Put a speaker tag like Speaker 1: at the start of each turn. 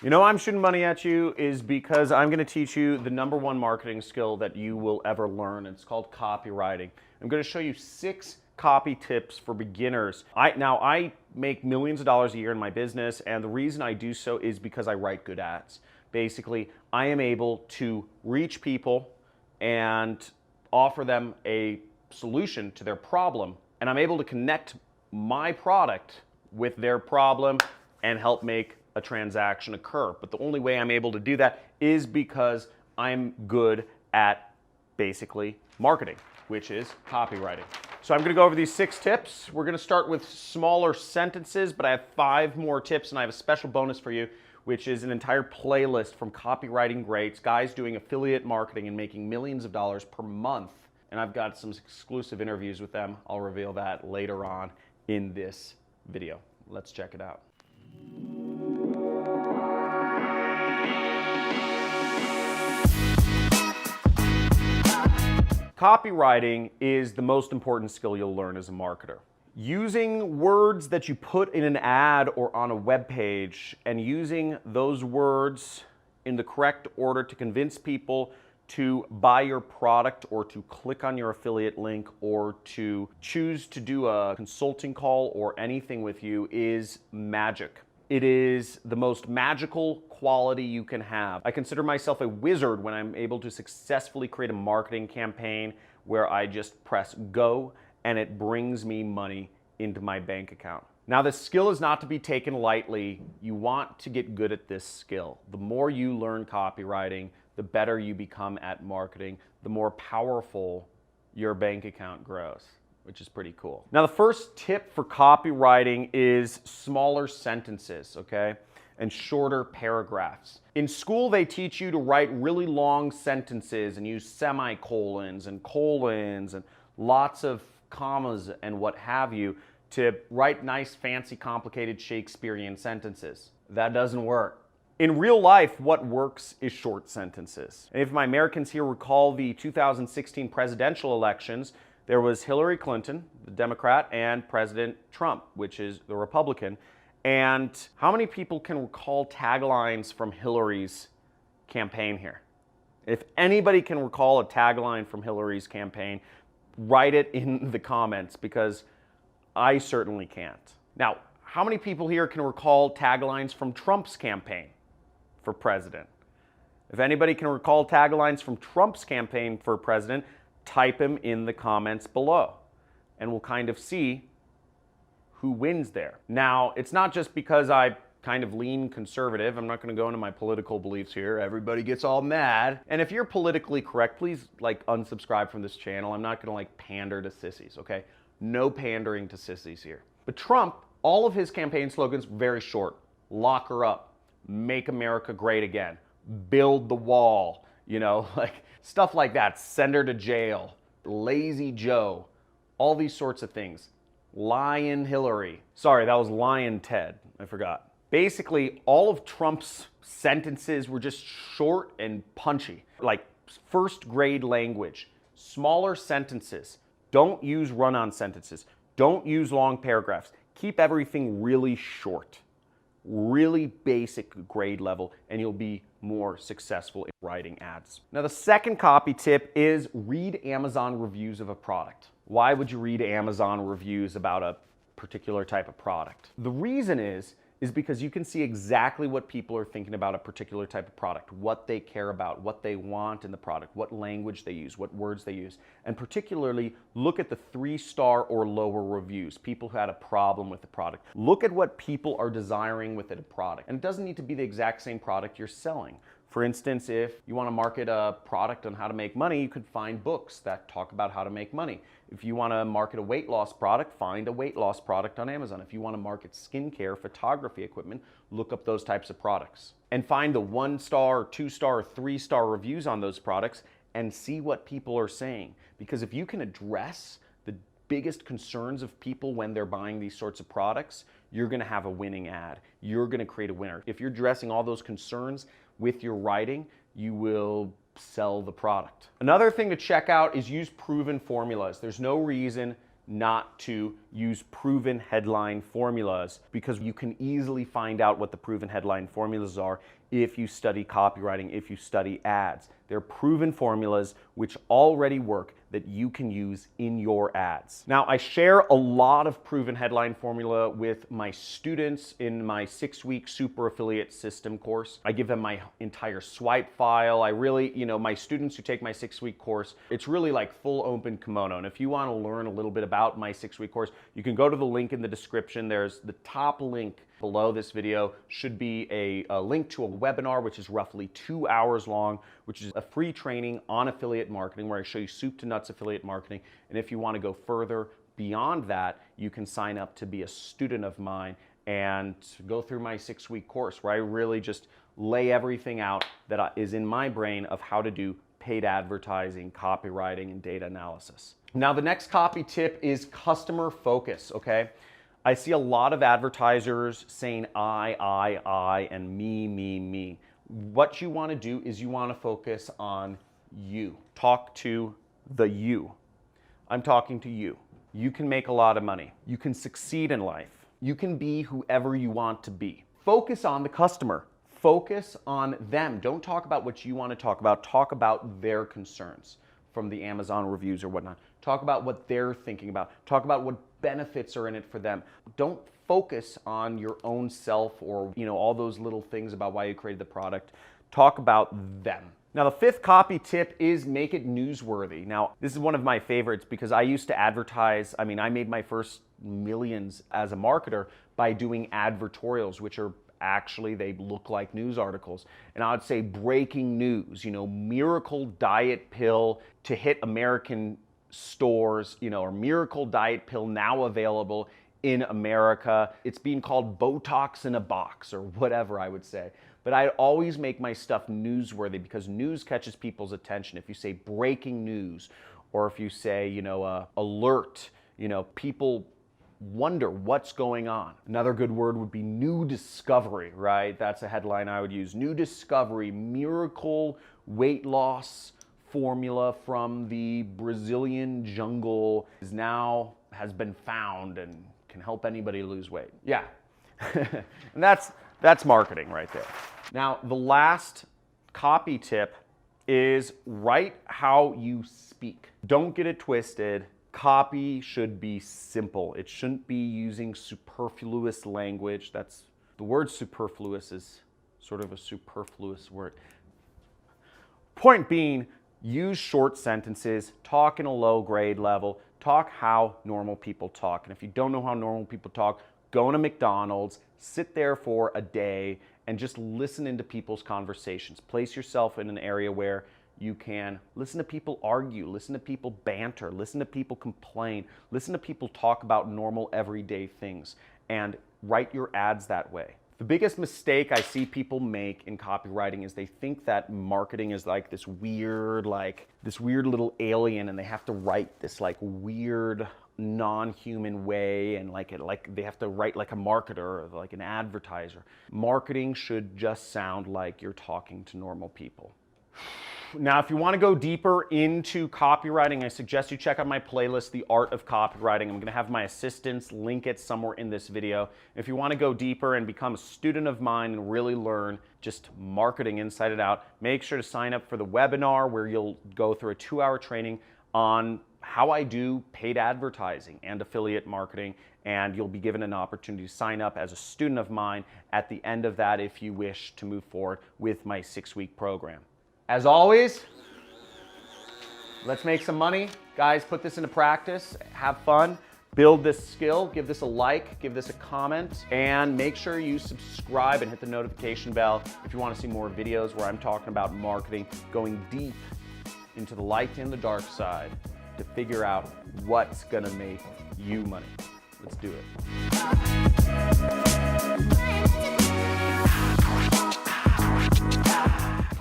Speaker 1: You know I'm shooting money at you is because I'm going to teach you the #1 marketing skill that you will ever learn. It's called copywriting. I'm going to show you 6 copy tips for beginners. I make millions of dollars a year in my business, and the reason I do so is because I write good ads. Basically, I am able to reach people and offer them a solution to their problem, and I'm able to connect my product with their problem and help make a transaction occur. But the only way I'm able to do that is because I'm good at basically marketing, which is copywriting. So I'm gonna go over these 6 tips. We're gonna start with smaller sentences, but I have 5 more tips, and I have a special bonus for you, which is an entire playlist from copywriting greats, guys doing affiliate marketing and making millions of dollars per month. And I've got some exclusive interviews with them. I'll reveal that later on in this video. Let's check it out. Copywriting is the most important skill you'll learn as a marketer. Using words that you put in an ad or on a web page and using those words in the correct order to convince people to buy your product or to click on your affiliate link or to choose to do a consulting call or anything with you is magic. It is the most magical quality you can have. I consider myself a wizard when I'm able to successfully create a marketing campaign where I just press go and it brings me money into my bank account. Now, this skill is not to be taken lightly. You want to get good at this skill. The more you learn copywriting, the better you become at marketing, the more powerful your bank account grows, which is pretty cool. Now, the first tip for copywriting is smaller sentences, okay? And shorter paragraphs. In school, they teach you to write really long sentences and use semicolons and colons and lots of commas and what have you to write nice, fancy, complicated Shakespearean sentences. That doesn't work. In real life, what works is short sentences. And if my Americans here recall the 2016 presidential elections, there was Hillary Clinton, the Democrat, and President Trump, which is the Republican. And how many people can recall taglines from Hillary's campaign here? If anybody can recall a tagline from Hillary's campaign, write it in the comments because I certainly can't. Now, how many people here can recall taglines from Trump's campaign for president? If anybody can recall taglines from Trump's campaign for president, type them in the comments below and we'll kind of see who wins there. Now, it's not just because I kind of lean conservative. I'm not going to go into my political beliefs here. Everybody gets all mad. And if you're politically correct, please unsubscribe from this channel. I'm not going to pander to sissies, okay? No pandering to sissies here. But Trump, all of his campaign slogans, very short. Lock her up. Make America great again. Build the wall. You know, stuff like that. Send her to jail. Lazy Joe. All these sorts of things. Lion Hillary. Sorry, that was Lion Ted. I forgot. Basically, all of Trump's sentences were just short and punchy. Like first grade language. Smaller sentences. Don't use run-on sentences. Don't use long paragraphs. Keep everything really short. Really basic grade level, and you'll be more successful in writing ads. Now, the second copy tip is read Amazon reviews of a product. Why would you read Amazon reviews about a particular type of product? The reason is because you can see exactly what people are thinking about a particular type of product, what they care about, what they want in the product, what language they use, what words they use, and particularly look at the 3-star or lower reviews, people who had a problem with the product. Look at what people are desiring with a product, and it doesn't need to be the exact same product you're selling. For instance, if you want to market a product on how to make money, you could find books that talk about how to make money. If you want to market a weight loss product, find a weight loss product on Amazon. If you want to market skincare, photography equipment, look up those types of products. And find the 1-star, 2-star, 3-star reviews on those products and see what people are saying. Because if you can address the biggest concerns of people when they're buying these sorts of products, you're going to have a winning ad. You're going to create a winner. If you're addressing all those concerns with your writing, you will sell the product. Another thing to check out is use proven formulas. There's no reason not to use proven headline formulas, because you can easily find out what the proven headline formulas are if you study copywriting, if you study ads. They're proven formulas which already work that you can use in your ads. Now, I share a lot of proven headline formula with my students in my 6-week super affiliate system course. I give them my entire swipe file. I really, my students who take my 6-week course, it's really like full open kimono. And if you want to learn a little bit about my 6-week course, you can go to the link in the description. There's the top link below this video should be a link to a webinar, which is roughly 2 hours long, which is a free training on affiliate marketing where I show you soup to nuts affiliate marketing. And if you want to go further beyond that, you can sign up to be a student of mine and go through my 6-week course where I really just lay everything out that is in my brain of how to do paid advertising, copywriting, and data analysis. Now, the next copy tip is customer focus, okay? I see a lot of advertisers saying I, and me. What you want to do is you want to focus on you. Talk to the you. I'm talking to you. You can make a lot of money. You can succeed in life. You can be whoever you want to be. Focus on the customer. Focus on them. Don't talk about what you want to talk about. Talk about their concerns from the Amazon reviews or whatnot. Talk about what they're thinking about. Talk about what benefits are in it for them. Don't focus on your own self or all those little things about why you created the product. Talk about them. Now, the 5th copy tip is make it newsworthy. Now, this is one of my favorites because I used to advertise. I made my first millions as a marketer by doing advertorials, which are actually, they look like news articles. And I would say breaking news, miracle diet pill to hit American stores, or miracle diet pill now available in America. It's being called Botox in a box or whatever, I would say. But I always make my stuff newsworthy because news catches people's attention. If you say breaking news or if you say, alert, people wonder what's going on. Another good word would be new discovery, right? That's a headline I would use. New discovery, miracle weight loss formula from the Brazilian jungle has been found and can help anybody lose weight. Yeah, and that's marketing right there. Now, the last copy tip is write how you speak. Don't get it twisted. Copy should be simple. It shouldn't be using superfluous language. The word superfluous is sort of a superfluous word. Point being, use short sentences, talk in a low grade level, talk how normal people talk. And if you don't know how normal people talk, go to McDonald's, sit there for a day, and just listen into people's conversations. Place yourself in an area where you can listen to people argue, listen to people banter, listen to people complain, listen to people talk about normal everyday things, and write your ads that way. The biggest mistake I see people make in copywriting is they think that marketing is like this weird little alien, and they have to write this weird non-human way, and they have to write like a marketer or like an advertiser. Marketing should just sound like you're talking to normal people. Now, if you want to go deeper into copywriting, I suggest you check out my playlist, The Art of Copywriting. I'm going to have my assistants link it somewhere in this video. If you want to go deeper and become a student of mine and really learn just marketing inside and out, make sure to sign up for the webinar where you'll go through a 2-hour training on how I do paid advertising and affiliate marketing, and you'll be given an opportunity to sign up as a student of mine at the end of that if you wish to move forward with my 6-week program. As always, let's make some money. Guys, put this into practice, have fun, build this skill, give this a like, give this a comment, and make sure you subscribe and hit the notification bell if you want to see more videos where I'm talking about marketing, going deep into the light and the dark side to figure out what's gonna make you money. Let's do it.